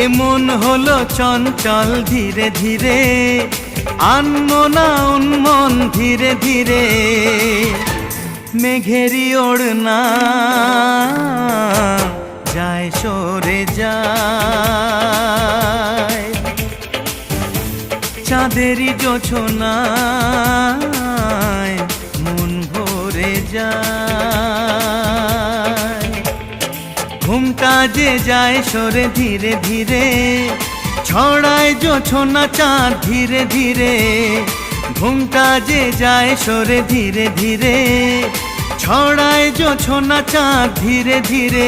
এমন হলো চঞ্চল ধীরে ধীরে, আনমনা উন্মন ধীরে ধীরে। মেঘেরি ওড়না যায় সরে যায়, চাঁদেরই জোছনায় মন ভরে যায়। ঘুমটা যে যায় সরে ধীরে ধীরে, ছড়ায় জোছনা চাঁদ ধীরে ধীরে। ঘুমটা যে যায় সরে ধীরে ধীরে, ছড়ায় জোছনা চাঁদ ধীরে ধীরে।